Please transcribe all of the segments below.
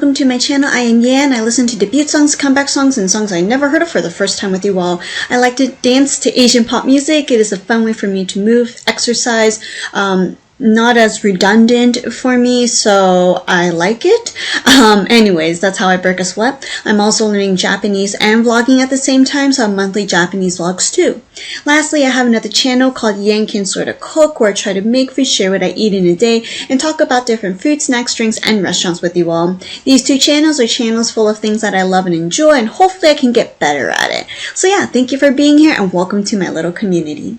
welcome to my channel. I am Yan. I listen to debut songs, comeback songs, and songs I never heard of for the first time with you all. I like to dance to Asian pop music. It is a fun way for me to move, exercise, not as redundant for me, so I like it. Anyways, that's how I break a sweat. I'm also learning Japanese and vlogging at the same time, so I have monthly Japanese vlogs too. Lastly, I have another channel called Yan Can Sorta Cook, where I try to make food, share what I eat in a day, and talk about different food, snacks, drinks, and restaurants with you all. These two channels are channels full of things that I love and enjoy, and hopefully I can get better at it. So yeah, thank you for being here, and welcome to my little community.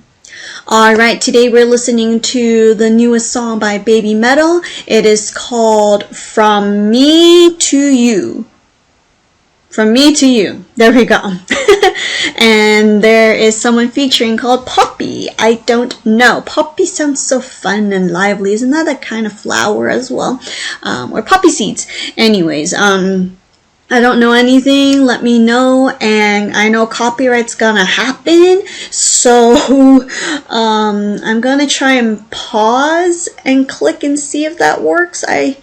Alright, today we're listening to the newest song by BabyMetal. It is called From Me to You. From Me to You. There we go. And there is someone featuring called Poppy. I don't know. Poppy sounds so fun and lively. Isn't that a kind of flower as well? Or poppy seeds. Anyways, I don't know anything, let me know, and I know copyright's gonna happen, so I'm gonna try and pause and click and see if that works. I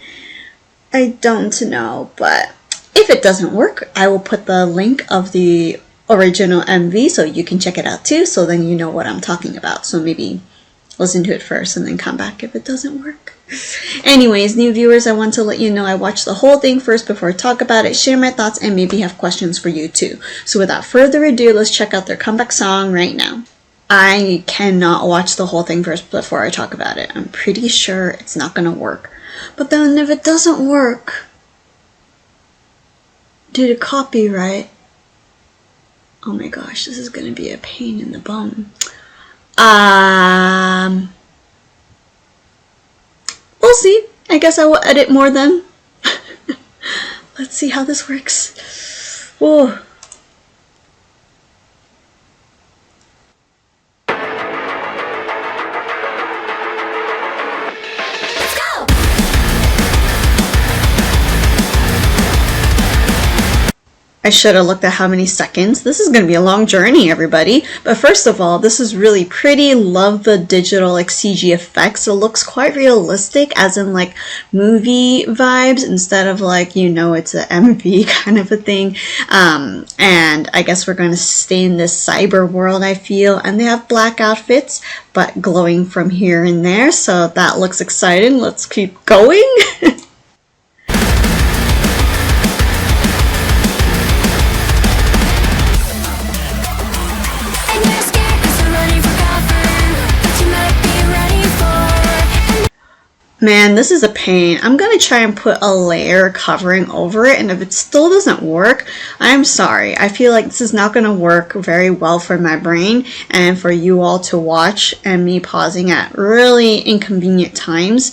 don't know, but if it doesn't work, I will put the link of the original MV so you can check it out too, so then you know what I'm talking about. So maybe listen to it first and then come back if it doesn't work. Anyways, new viewers, I want to let you know I watched the whole thing first before I talk about it, share my thoughts, and maybe have questions for you too. So without further ado, let's check out their comeback song right now. I cannot watch the whole thing first before I talk about it. I'm pretty sure it's not gonna work. But then if it doesn't work due to copyright, oh my gosh, this is gonna be a pain in the bum. We'll see. I guess I will edit more then. Let's see how this works. Whoa. I should have looked at how many seconds. This is going to be a long journey, everybody. But first of all, this is really pretty. Love the digital like CG effects. It looks quite realistic, as in like movie vibes instead of like, you know, it's an MV kind of a thing. And I guess we're going to stay in this cyber world, I feel. And they have black outfits, but glowing from here and there. So that looks exciting. Let's keep going. Man, this is a pain. I'm gonna try and put a layer covering over it, and if it still doesn't work, I'm sorry. I feel like this is not gonna work very well for my brain and for you all to watch and me pausing at really inconvenient times.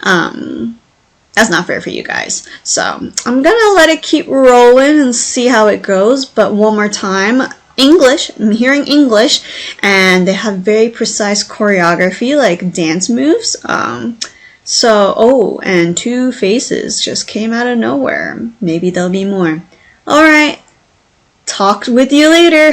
That's not fair for you guys. So I'm gonna let it keep rolling and see how it goes, but one more time. English, I'm hearing English, and they have very precise choreography, like dance moves. So, oh, and two faces just came out of nowhere. Maybe there'll be more. Alright, talk with you later.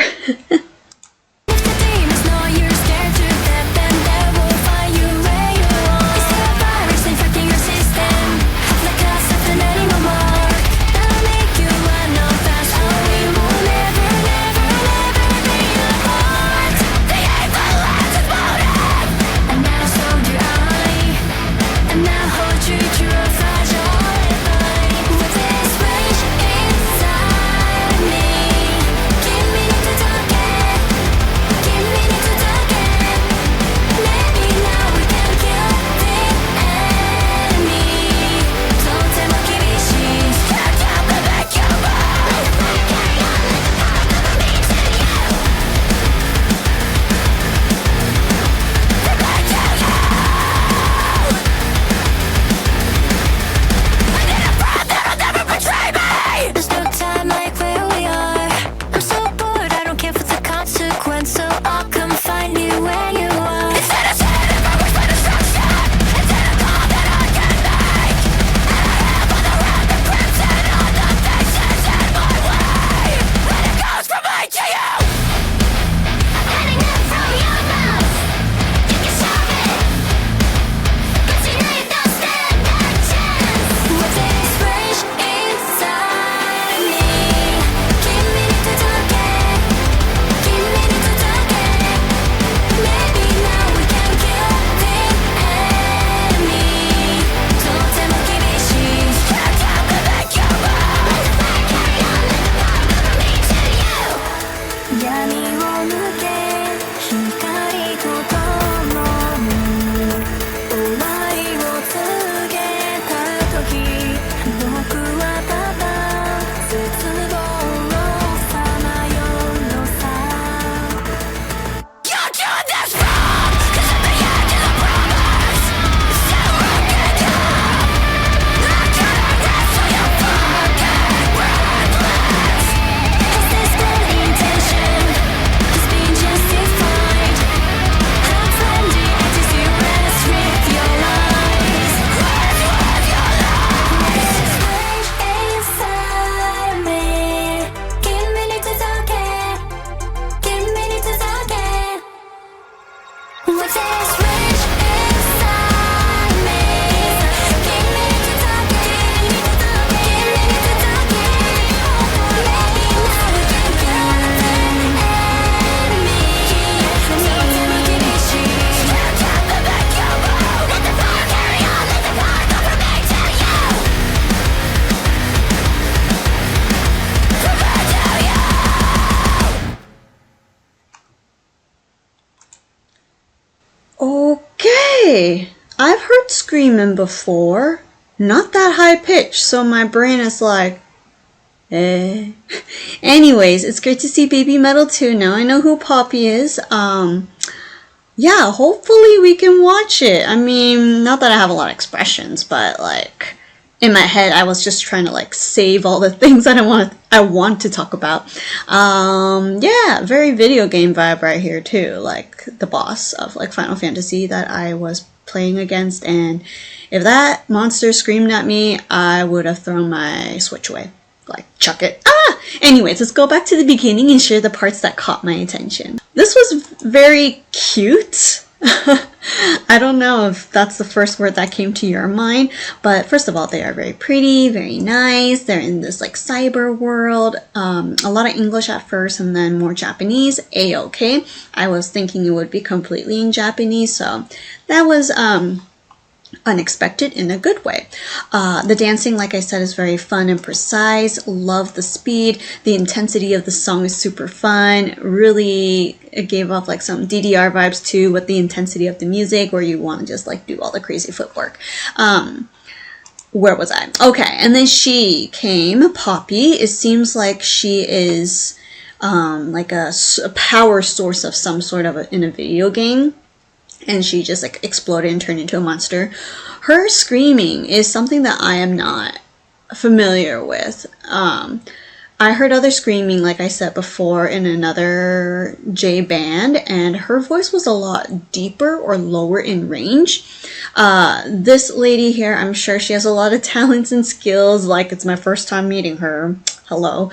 Okay, I've heard screaming before, not that high pitch, so my brain is like, eh. Anyways, it's great to see BabyMetal too. Now I know who Poppy is. Yeah, hopefully we can watch it. I mean, not that I have a lot of expressions, but like in my head, I was just trying to like save all the things that I want to talk about. Yeah, very video game vibe right here too. Like the boss of like Final Fantasy that I was playing against, and if that monster screamed at me, I would have thrown my Switch away. Like, chuck it. Ah! Anyways, let's go back to the beginning and share the parts that caught my attention. This was very cute. I don't know if that's the first word that came to your mind, but first of all, they are very pretty, very nice. They're in this like cyber world. A lot of English at first and then more Japanese. A-okay. I was thinking it would be completely in Japanese, so that was unexpected in a good way. The dancing, like I said, is very fun and precise. Love the speed. The intensity of the song is super fun. Really, it gave off like some DDR vibes too with the intensity of the music, where you want to just like do all the crazy footwork. Where was I? Okay, and then she came, Poppy. It seems like she is like a power source of some sort of in a video game. And she just like exploded and turned into a monster. Her screaming is something that I am not familiar with. I heard other screaming, like I said before, in another J band, and her voice was a lot deeper or lower in range. This lady here, I'm sure she has a lot of talents and skills. Like, it's my first time meeting her. Hello.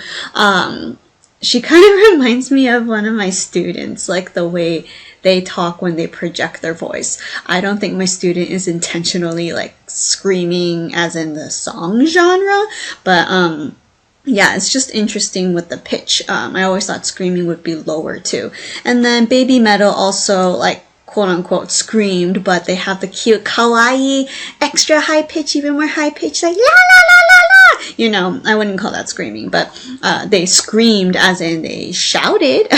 She kind of reminds me of one of my students, like the way they talk when they project their voice. I don't think my student is intentionally like screaming as in the song genre, but yeah, it's just interesting with the pitch. I always thought screaming would be lower too. And then BabyMetal also like quote unquote screamed, but they have the cute kawaii extra high pitch, even more high pitch, like la la la la la. You know, I wouldn't call that screaming, but they screamed as in they shouted,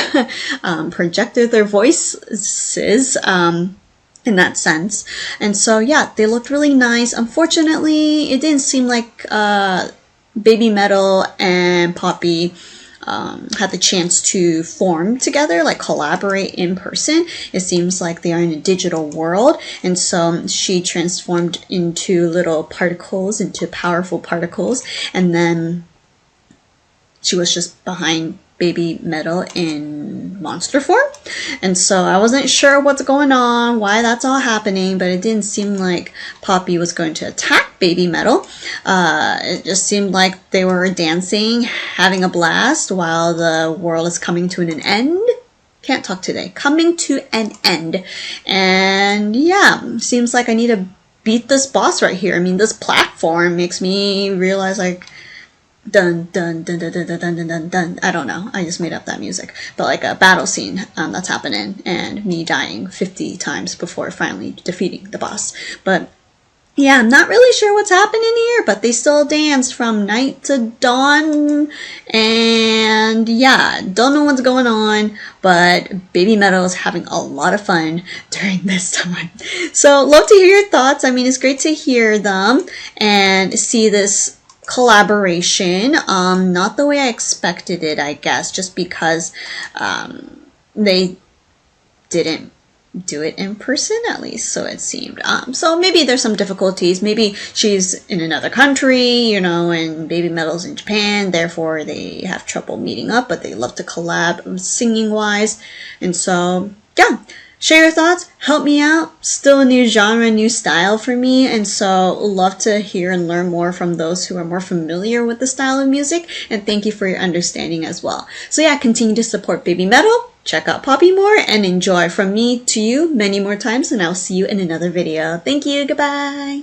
projected their voices in that sense. And so yeah, they looked really nice. Unfortunately, it didn't seem like BabyMetal and Poppy had the chance to form together, like collaborate in person. It seems like they are in a digital world, and so she transformed into little particles, into powerful particles, and then she was just behind BabyMetal in monster form. And so I wasn't sure what's going on, why that's all happening, but it didn't seem like Poppy was going to attack BabyMetal. It just seemed like they were dancing, having a blast while the world is coming to an end. Can't talk today. Coming to an end. And yeah, seems like I need to beat this boss right here. I mean, this platform makes me realize like dun dun dun dun dun dun dun dun dun dun. I don't know. I just made up that music. But like a battle scene that's happening, and me dying 50 times before finally defeating the boss. But yeah, I'm not really sure what's happening here, but they still danced from night to dawn. And yeah, don't know what's going on, but BabyMetal is having a lot of fun during this time. So love to hear your thoughts. I mean, it's great to hear them and see this collaboration, not the way I expected it, I guess, just because they didn't do it in person, at least so it seemed. So maybe there's some difficulties. Maybe she's in another country, you know, and BabyMetal's in Japan, therefore they have trouble meeting up, but they love to collab singing wise. And so yeah, share your thoughts, help me out. Still a new genre, new style for me, and so love to hear and learn more from those who are more familiar with the style of music, and thank you for your understanding as well. So yeah, continue to support BabyMetal. check out Poppy more and enjoy. From me to you many more times, and I'll see you in another video. Thank you. Goodbye.